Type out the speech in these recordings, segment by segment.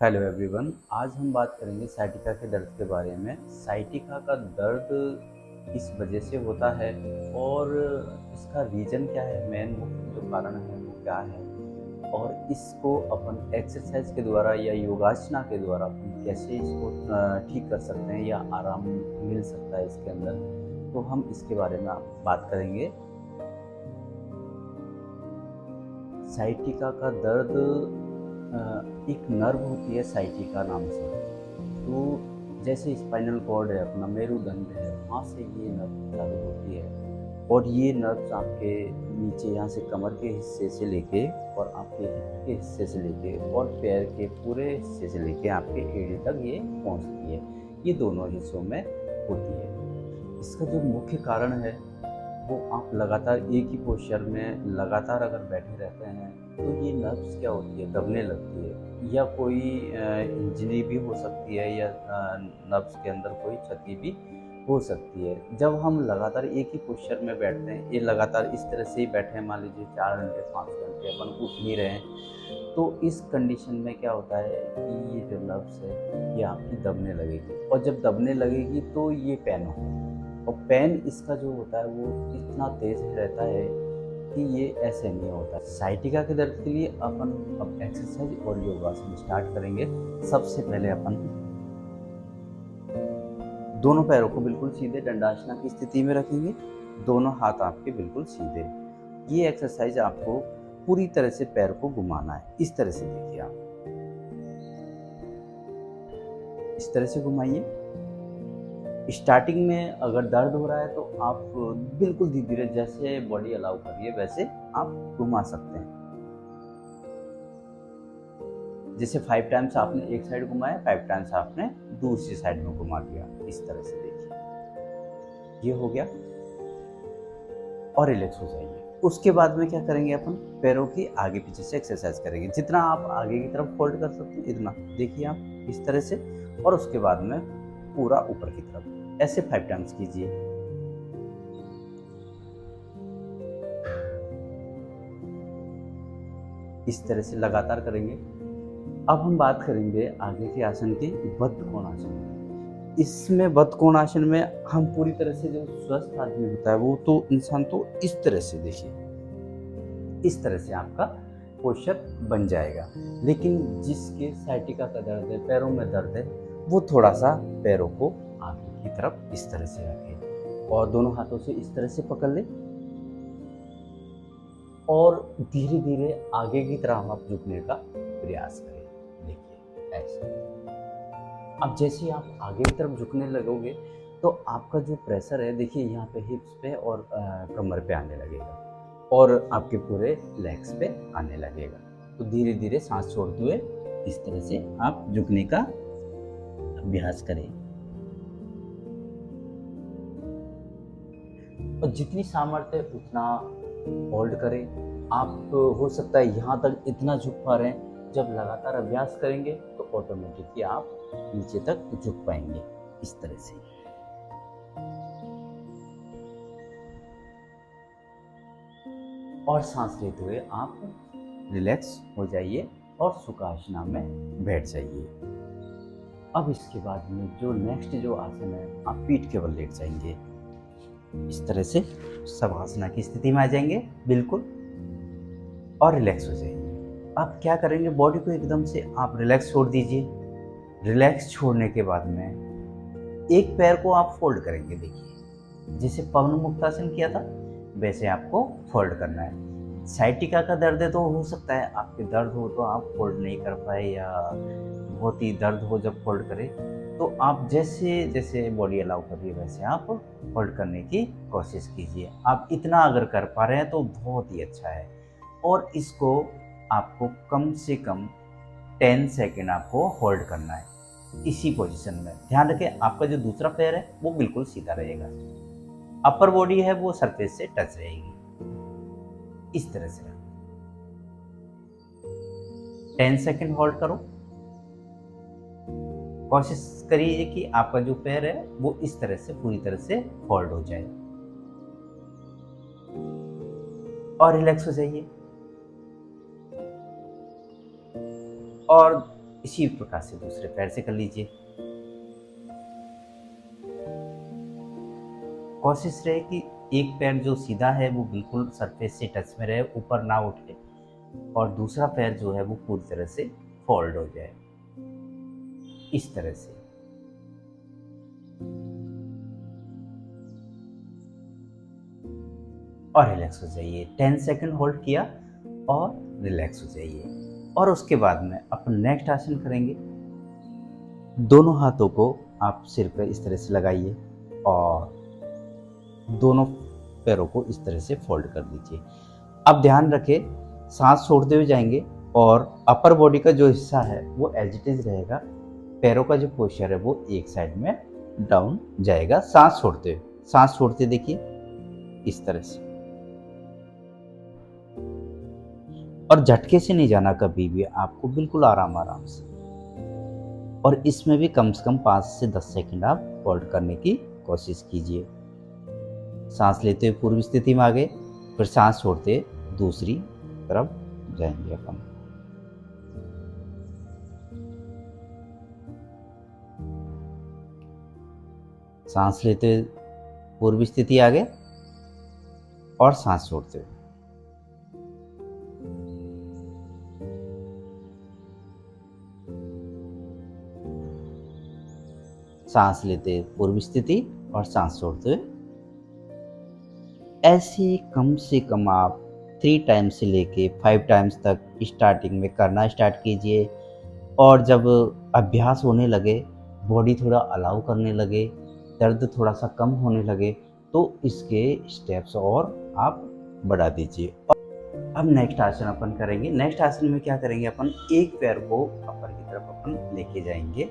Hello everyone. आज हम बात करेंगे साइटिका के दर्द के बारे में। साइटिका का दर्द किस वजह से होता है और इसका रीज़न क्या है, मेन मुख्य जो कारण है वो क्या है, और इसको अपन एक्सरसाइज के द्वारा या योगासना के द्वारा अपन कैसे इसको ठीक कर सकते हैं या आराम मिल सकता है इसके अंदर, तो हम इसके बारे में बात करेंगे। साइटिका का दर्द एक नर्व होती है साइटिका नाम से। तो जैसे स्पाइनल कॉर्ड है, अपना मेरुदंड है, वहाँ से ये नर्व चालू होती है और ये नर्व्स आपके नीचे यहाँ से कमर के हिस्से से लेके और आपके हिप के हिस्से से लेके और पैर के पूरे हिस्से से लेके आपके एड़ी तक ये पहुँचती है। ये दोनों हिस्सों में होती है। इसका जो मुख्य कारण है वो आप लगातार एक ही पोस्चर में लगातार अगर बैठे रहते हैं तो ये नर्व्स क्या होती है, दबने लगती है, या कोई इंजरी भी हो सकती है, या नर्व्स के अंदर कोई क्षति भी हो सकती है। जब हम लगातार एक ही पोस्चर में बैठते हैं, ये लगातार इस तरह से ही बैठे हैं, मान लीजिए 4 घंटे 5 घंटे अपन उठ नहीं रहे हैं, तो इस कंडीशन में क्या होता है कि ये जो नर्व्स है ये आपकी दबने लगेगी, और जब दबने लगेगी तो ये पेन होगा। और पेन इसका जो होता है वो इतना तेज रहता है कि ये ऐसे नहीं होता। साइटिका के दर्द के लिए अपन अब एक्सरसाइज और योगासन स्टार्ट करेंगे। सबसे पहले अपन दोनों पैरों को बिल्कुल सीधे दंडासना की स्थिति में रखेंगे, दोनों हाथ आपके बिल्कुल सीधे। ये एक्सरसाइज आपको पूरी तरह से पैर को घुमाना है। इस तरह से देखिए, आप इस तरह से घुमाइए। स्टार्टिंग में अगर दर्द हो रहा है तो आप बिल्कुल धीरे धीरे जैसे बॉडी अलाउ करिए वैसे आप घुमा सकते हैं। जैसे 5 टाइम्स आपने एक साइड घुमाया, 5 टाइम्स आपने दूसरी साइड में घुमा दिया। इस तरह से देखिए, ये हो गया। और रिलैक्स हो जाइए। उसके बाद में क्या करेंगे, अपन पैरों की आगे पीछे से एक्सरसाइज करेंगे। जितना आप आगे की तरफ फोल्ड कर सकते हैं इतना देखिए, आप इस तरह से। और उसके बाद में पूरा ऊपर की तरफ ऐसे 5 टाइम्स कीजिए। इस तरह से लगातार करेंगे। अब हम बात करेंगे आगे के आसन की, बद्ध कोणासन। इसमें बद्ध कोणासन में हम पूरी तरह से, जो स्वस्थ आदमी होता है वो तो इंसान तो इस तरह से देखिए, इस तरह से आपका पोस्चर बन जाएगा। लेकिन जिसके साइटिका का दर्द है, पैरों में दर्द है, वो थोड़ा सा पैरों को आगे की तरफ इस तरह से रखें और दोनों हाथों से इस तरह से पकड़ ले और धीरे धीरे आगे की तरफ आप झुकने का प्रयास करें। देखिए ऐसे। अब जैसे ही आप आगे की तरफ झुकने लगोगे तो आपका जो प्रेशर है, देखिए यहाँ पे हिप्स पे और कमर पे आने लगेगा और आपके पूरे लेग्स पे आने लगेगा। तो धीरे धीरे सांस छोड़ते हुए इस तरह से आप झुकने का अभ्यास करें। और जितनी सामर्थ्य है उतना होल्ड करें। आप हो सकता है यहाँ तक इतना झुक पा रहे हैं, जब लगातार अभ्यास करेंगे तो ऑटोमेटिकली आप नीचे तक झुक पाएंगे। इस तरह से। और सांस लेते हुए आप रिलैक्स हो जाइए और सुखासना में बैठ जाइए। अब इसके बाद में जो नेक्स्ट जो आसन है, आप पीठ के बल लेट जाएंगे। इस तरह से शवासना की स्थिति में आ जाएंगे बिल्कुल, और रिलैक्स हो जाइए। आप क्या करेंगे, बॉडी को एकदम से आप रिलैक्स छोड़ दीजिए। रिलैक्स छोड़ने के बाद में एक पैर को आप फोल्ड करेंगे। देखिए जैसे पवन मुक्तासन किया था वैसे आपको फोल्ड करना है। साइटिका का दर्द है तो हो सकता है आपके दर्द हो तो आप फोल्ड नहीं कर पाए, या बहुत ही दर्द हो जब फोल्ड करें, तो आप जैसे जैसे बॉडी अलाउ कर रही है वैसे आप फोल्ड करने की कोशिश कीजिए। आप इतना अगर कर पा रहे हैं तो बहुत ही अच्छा है। और इसको आपको कम से कम 10 सेकेंड आपको होल्ड करना है इसी पोजीशन में। ध्यान रखें आपका जो दूसरा पैर है वो बिल्कुल सीधा रहेगा, अपर बॉडी है वो सरफेस से टच रहेगी। इस तरह से 10 सेकेंड होल्ड करो। कोशिश करिए कि आपका जो पैर है वो इस तरह से पूरी तरह से होल्ड हो जाए और रिलैक्स हो जाइए। और इसी प्रकार से दूसरे पैर से कर लीजिए। कोशिश रहे कि एक पैर जो सीधा है वो बिल्कुल सरफेस से टच में रहे, ऊपर ना उठे, और दूसरा पैर जो है वो पूरी तरह से फोल्ड हो जाए, इस तरह से। और रिलैक्स हो जाइए। 10 सेकंड होल्ड किया और रिलैक्स हो जाइए। और उसके बाद में अपन नेक्स्ट आसन करेंगे। दोनों हाथों को आप सिर पर इस तरह से लगाइए और दोनों पैरों को इस तरह से फोल्ड कर दीजिए। अब ध्यान रखें, सांस छोड़ते हुए जाएंगे और अपर बॉडी का जो हिस्सा है वो एज इट इज रहेगा। पैरों का जो पोस्चर है वो एक साइड में डाउन जाएगा सांस छोड़ते हुए। सांस छोड़ते देखिए इस तरह से, और झटके से नहीं जाना कभी भी, आपको बिल्कुल आराम आराम से। और इसमें भी कम से कम 5 से 10 सेकंड आप होल्ड करने की कोशिश कीजिए। सांस लेते हुए पूर्व स्थिति में आ गए, फिर सांस छोड़ते दूसरी तरफ जाएंगे अपन। सांस लेते हुए पूर्व स्थिति आ गए और सांस छोड़ते हुए। सांस लेते पूर्व स्थिति और सांस छोड़ते हुए। ऐसे कम से कम आप 3 टाइम्स से लेके 5 टाइम्स तक स्टार्टिंग में करना स्टार्ट कीजिए। और जब अभ्यास होने लगे, बॉडी थोड़ा अलाउ करने लगे, दर्द थोड़ा सा कम होने लगे, तो इसके स्टेप्स और आप बढ़ा दीजिए। अब नेक्स्ट आसन अपन करेंगे। नेक्स्ट आसन में क्या करेंगे, अपन एक पैर को ऊपर की तरफ अपन लेके जाएंगे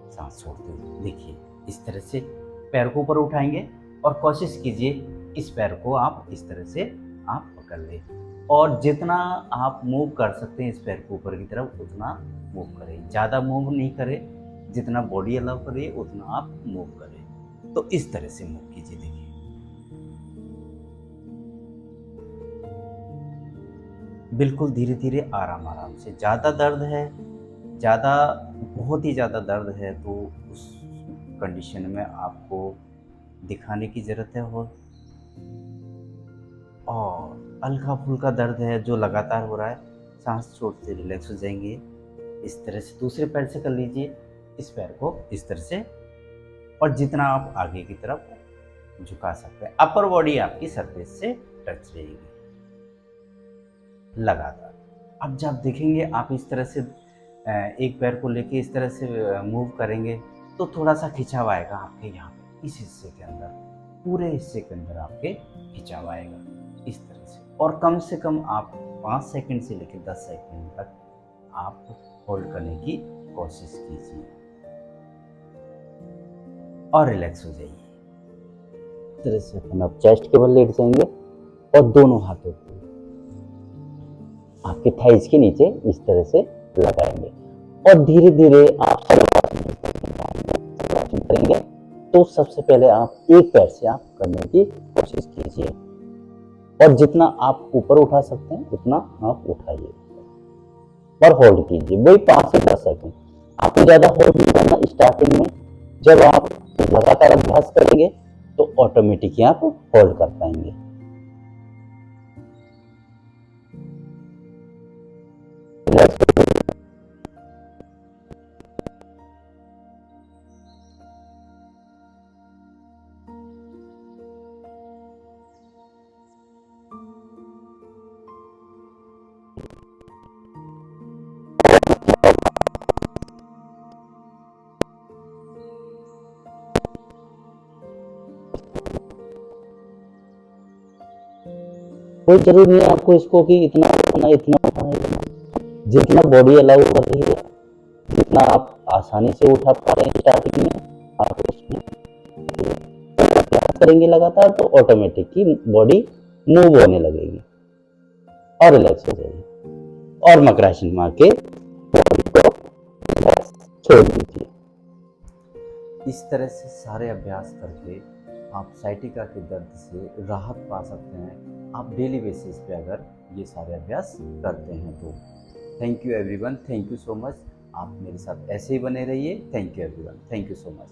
सांस छोड़ते हुए। देखिए इस तरह से पैर को ऊपर उठाएंगे और कोशिश कीजिए इस पैर को आप इस तरह से आप पकड़ लें, और जितना आप मूव कर सकते हैं इस पैर को ऊपर की तरफ उतना मूव करें। ज़्यादा मूव नहीं करें, जितना बॉडी अलाउ करे उतना आप मूव करें। तो इस तरह से मूव कीजिए। देखिए बिल्कुल धीरे धीरे आराम आराम से। ज़्यादा दर्द है, ज़्यादा बहुत ही ज़्यादा दर्द है, तो उस कंडीशन में आपको दिखाने की ज़रूरत है। और हल्का फुल्का दर्द है जो लगातार हो रहा है, सांस छोड़ते रिलैक्स हो जाएंगे। इस तरह से दूसरे पैर से कर लीजिए, इस पैर को इस तरह से, और जितना आप आगे की तरफ झुका सकते हैं। अपर बॉडी आपकी सरफेस से टच रहेगी लगातार। अब जब देखेंगे आप इस तरह से एक पैर को लेके इस तरह से मूव करेंगे, तो थोड़ा सा खिंचाव आएगा आपके यहाँ पे, इस हिस्से के अंदर, पूरे हिस्से के अंदर आपके खिंचाव आएगा इस तरह से। और कम से कम आप 5 सेकंड से लेकर 10 सेकंड तक आप होल्ड करने की कोशिश कीजिए और रिलैक्स हो जाइए। इस तरह से अपन आप चेस्ट के बल लेट जाएंगे और दोनों हाथों को आपके थाइज के नीचे इस तरह से लगाएंगे, और धीरे धीरे आप करेंगे। तो सबसे पहले आप एक पैर से आप करने की कोशिश कीजिए, और जितना आप ऊपर उठा सकते हैं उतना आप उठाइए और होल्ड कीजिए। वही 5 से 10 सेकंड। आपको ज्यादा होल्ड नहीं करना स्टार्टिंग में। जब आप लगातार अभ्यास करेंगे तो ऑटोमेटिकली आप होल्ड कर पाएंगे। कोई जरूरी नहीं है आपको इसको कि इतना उठाना इतना उठाना, जितना बॉडी अलाउ कर रही है, जितना आप आसानी से उठा पा रहे हैं स्टार्टिंग में, आप उसमें करेंगे लगातार तो ऑटोमेटिकली बॉडी मूव होने लगेगी और रिलैक्स हो जाएगी। और मकरासन मार के बॉडी को छोड़ दीजिए। इस तरह से सारे अभ्यास करके आप साइटिका के दर्द से राहत पा सकते हैं, आप डेली बेसिस पे अगर ये सारे अभ्यास करते हैं तो। Thank you everyone, thank you so much. आप मेरे साथ ऐसे ही बने रहिए। Thank you everyone, thank you so much.